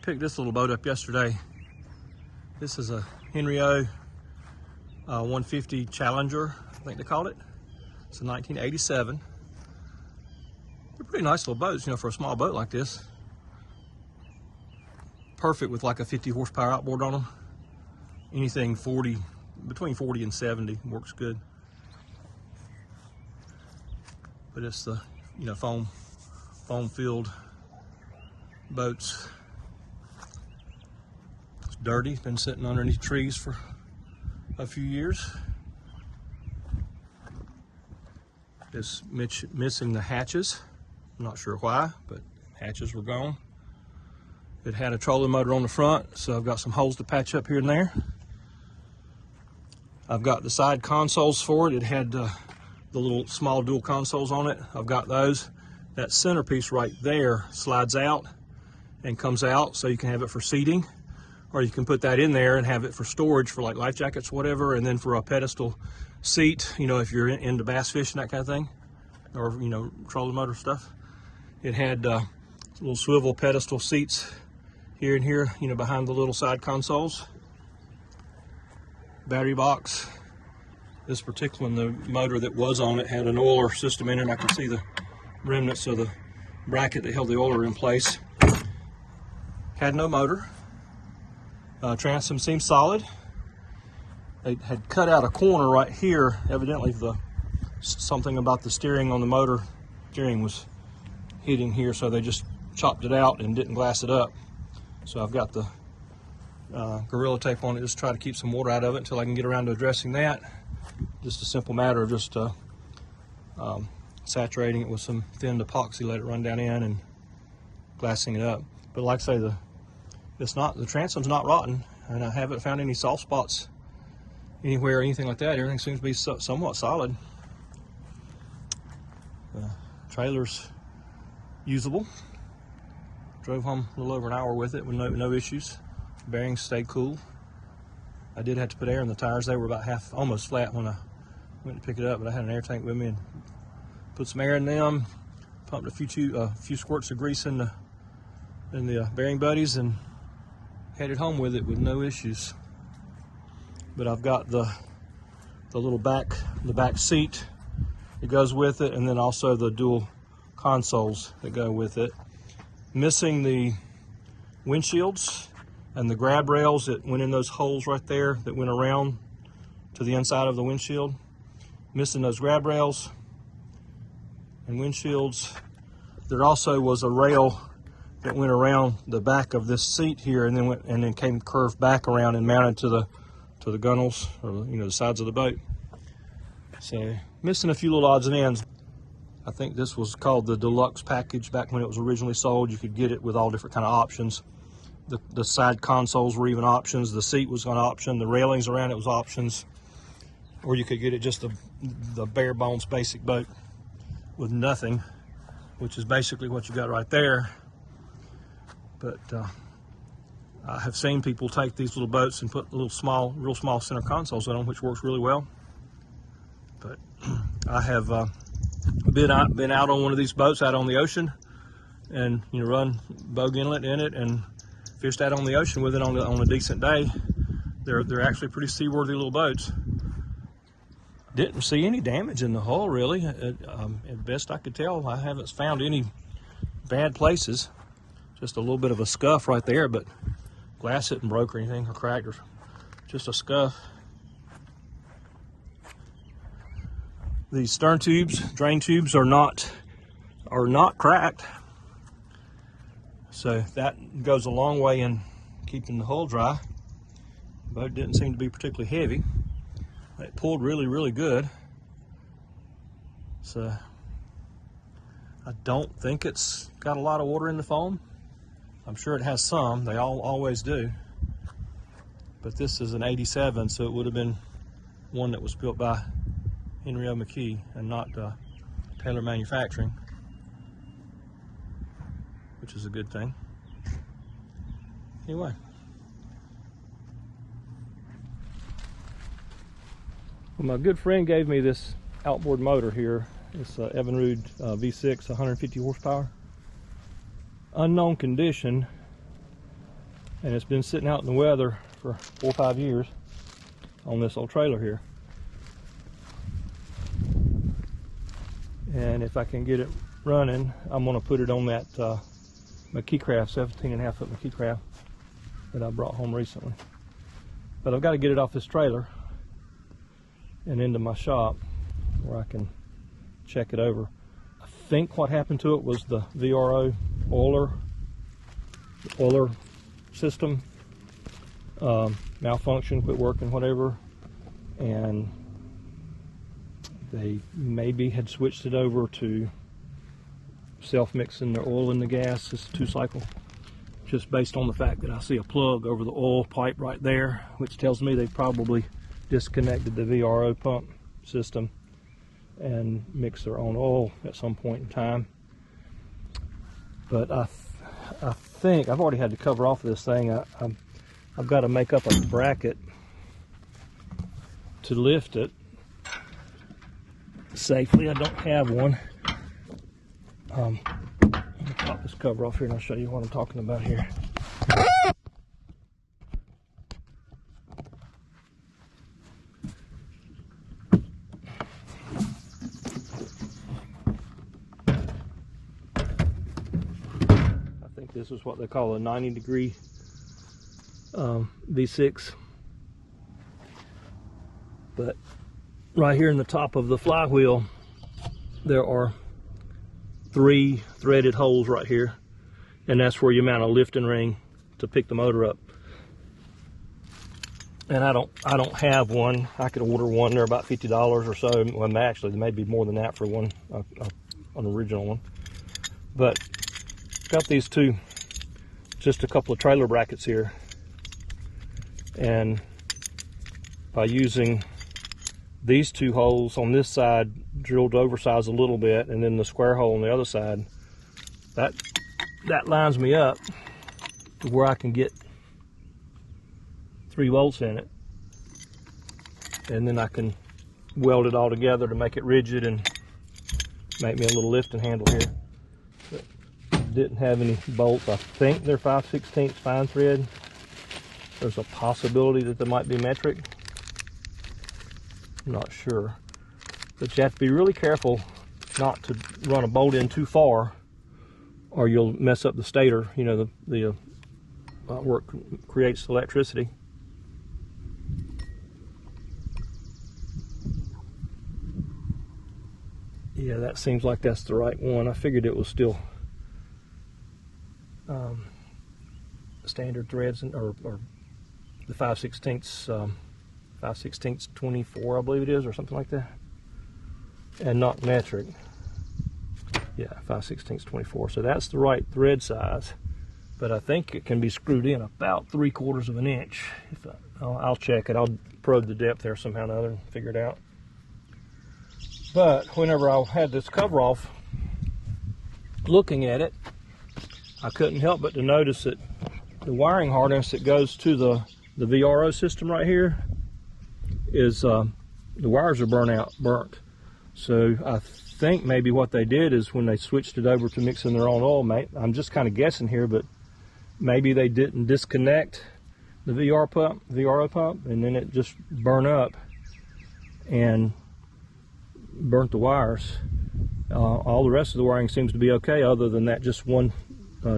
picked this little boat up yesterday. This is a Henry O 150 Challenger, I think they called it. It's a 1987. They're pretty nice little boats, you know, for a small boat like this. Perfect with like a 50 horsepower outboard on them. Anything 40, between 40 and 70 works good. But it's the, you know, foam filled boats. It's dirty, it's been sitting underneath trees for a few years. It's missing the hatches. I'm not sure why, but hatches were gone. It had a trolling motor on the front, so I've got some holes to patch up here and there. I've got the side consoles for it. It had the little small dual consoles on it. I've got those. That centerpiece right there slides out and comes out, so you can have it for seating, or you can put that in there and have it for storage for like life jackets, whatever, and then for a pedestal seat, you know, if you're into bass fishing, that kind of thing, or, you know, trolling motor stuff. It had little swivel pedestal seats here and here, you know, behind the little side consoles. Battery box. This particular one, the motor that was on it had an oiler system in it, and I can see the remnants of the bracket that held the oiler in place. Had no motor. Transom seems solid. They had cut out a corner right here. Evidently something about the steering on the motor, steering was hitting here, so they just chopped it out and didn't glass it up. So I've got the Gorilla Tape on it, just try to keep some water out of it until I can get around to addressing that. Just a simple matter of just saturating it with some thin epoxy, let it run down in, and glassing it up. But like I say, the transom's not rotten, and I haven't found any soft spots anywhere or anything like that. Everything seems to be somewhat solid. The trailer's usable. Drove home a little over an hour with it with no issues. Bearings stayed cool. I did have to put air in the tires. They were about almost flat when I went to pick it up, but I had an air tank with me and put some air in them, pumped a few squirts of grease in the bearing buddies, and headed home with it with no issues. But I've got the little back seat that goes with it, and then also the dual consoles that go with it. Missing the windshields and the grab rails that went in those holes right there that went around to the inside of the windshield. Missing those grab rails and windshields. There also was a rail that went around the back of this seat here, and then came curved back around and mounted to the gunnels, or, you know, the sides of the boat. So missing a few little odds and ends. I think this was called the deluxe package back when it was originally sold. You could get it with all different kind of options. The side consoles were even options. The seat was an option. The railings around it was options. Or you could get it just the bare bones basic boat with nothing, which is basically what you got right there. But I have seen people take these little boats and put real small center consoles on them, which works really well. But I have been out on one of these boats out on the ocean, and, you know, run Bogue Inlet in it and fished out on the ocean with it on a decent day. They're actually pretty seaworthy little boats. Didn't see any damage in the hull, really. At best I could tell, I haven't found any bad places. Just a little bit of a scuff right there, but glass isn't broke or anything, or cracked, or just a scuff. These stern tubes, drain tubes, are not cracked, so that goes a long way in keeping the hull dry. The boat didn't seem to be particularly heavy. It pulled really good, so I don't think it's got a lot of water in the foam. I'm sure it has some. They always do. But this is an 87, so it would have been one that was built by Henry O. McKee and not Taylor Manufacturing, which is a good thing. Anyway. Well, my good friend gave me this outboard motor here. It's a Evinrude V6, 150 horsepower. Unknown condition. and it's been sitting out in the weather for 4 or 5 years on this old trailer here. And if I can get it running, I'm going to put it on that McKee Craft, 17.5 foot McKee Craft that I brought home recently. But I've got to get it off this trailer and into my shop where I can check it over. I think what happened to it was the VRO oiler system malfunctioned, quit working, whatever, and they maybe had switched it over to self-mixing the oil and the gas. It's a 2-cycle, just based on the fact that I see a plug over the oil pipe right there, which tells me they probably disconnected the VRO pump system and mixed their own oil at some point in time. But I think I've already had to cover off this thing. I've got to make up a bracket to lift it safely. I don't have one. Let me pop this cover off here and I'll show you what I'm talking about here. I think this is what they call a 90-degree V6. But right here in the top of the flywheel, there are 3 threaded holes right here, and that's where you mount a lifting ring to pick the motor up. And I don't have one. I could order one. They're about $50 or so. Well, actually, they may be more than that for one, an original one. But got these two, just a couple of trailer brackets here, and by using these 2 holes on this side, drilled oversized a little bit, and then the square hole on the other side, that lines me up to where I can get 3 bolts in it, and then I can weld it all together to make it rigid and make me a little lifting handle here. But didn't have any bolts. I think they're 5/16 fine thread. There's a possibility that they might be metric. I'm not sure, but you have to be really careful not to run a bolt in too far, or you'll mess up the stator. You know, the where it creates electricity. Yeah, that seems like that's the right one. I figured it was still standard threads, or the 5/16 5/16 24, I believe it is, or something like that, and not metric. Yeah, 5/16 24. So that's the right thread size, but I think it can be screwed in about 3/4 of an inch. If I'll check it. I'll probe the depth there somehow or another and figure it out. But whenever I had this cover off, looking at it, I couldn't help but to notice that the wiring harness that goes to the VRO system right here is the wires are burnt. So I think maybe what they did is when they switched it over to mixing their own oil, I'm just kind of guessing here, but maybe they didn't disconnect the VRO pump, and then it just burned up and burnt the wires. All the rest of the wiring seems to be okay, other than that just one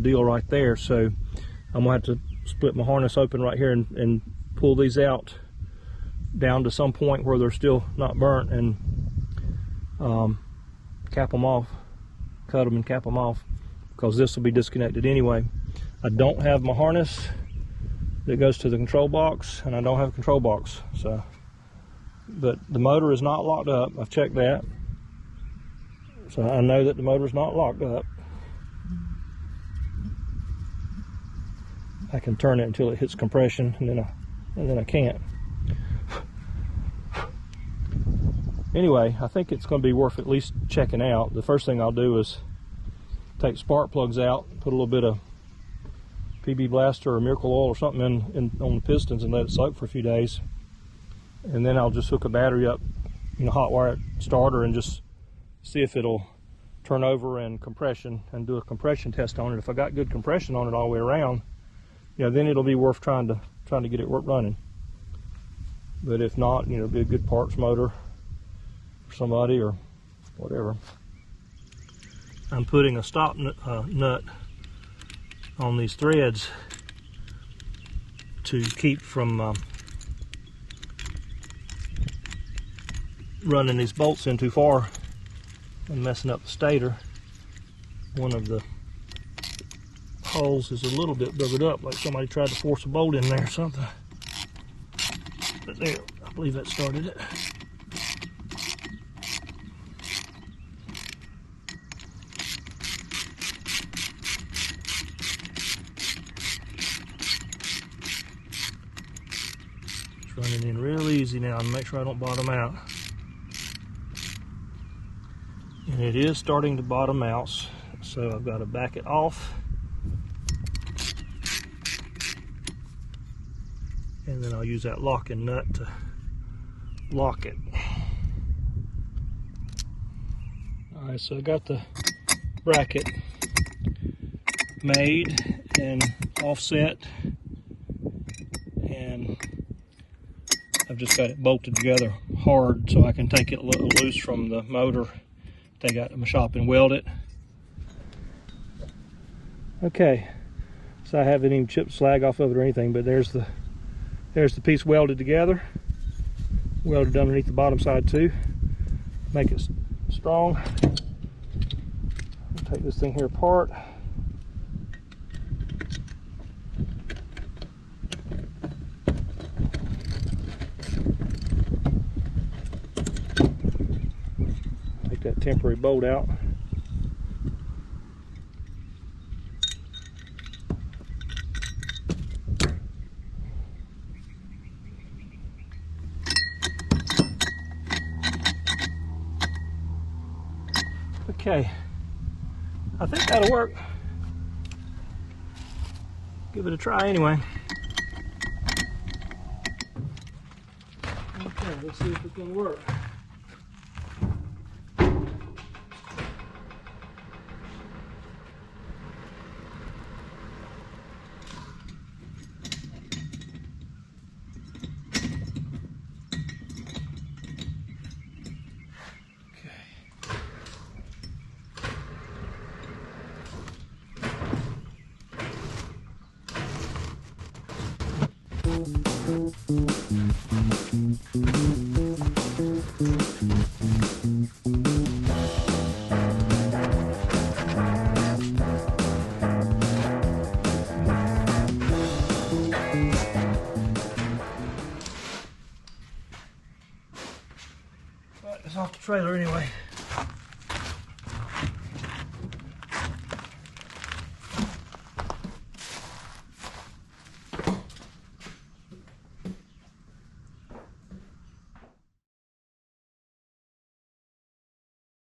deal right there. So I'm gonna have to split my harness open right here and pull these out down to some point where they're still not burnt, and cap them off, cut them and cap them off, because this will be disconnected anyway. I don't have my harness that goes to the control box, and I don't have a control box. So, but the motor is not locked up. I've checked that, so I know that the motor is not locked up. I can turn it until it hits compression, and then I can't. Anyway, I think it's going to be worth at least checking out. The first thing I'll do is take spark plugs out, put a little bit of PB Blaster or Miracle Oil or something on the pistons and let it soak for a few days. And then I'll just hook a battery up, hot wire starter, and just see if it'll turn over and compression, and do a compression test on it. If I got good compression on it all the way around, then it'll be worth trying to get it running. But if not, it'll be a good parts motor for somebody or whatever. I'm putting a stop nut on these threads to keep from running these bolts in too far and messing up the stator. One of the holes is a little bit boogered up, like somebody tried to force a bolt in there or something. But there, I believe that started it. It's running in real easy now and make sure I don't bottom out. And it is starting to bottom out, so I've got to back it off. And then I'll use that locking nut to lock it. Alright, so I got the bracket made and offset, and I've just got it bolted together hard so I can take it loose from the motor, take it out to my shop and weld it. Okay, so I haven't even chipped slag off of it or anything, but there's the piece welded together, welded underneath the bottom side too, make it strong. I'll take this thing here apart. Take that temporary bolt out. Okay, I think that'll work. Give it a try anyway. Okay, let's see if it's gonna work. But it's off the trailer anyway.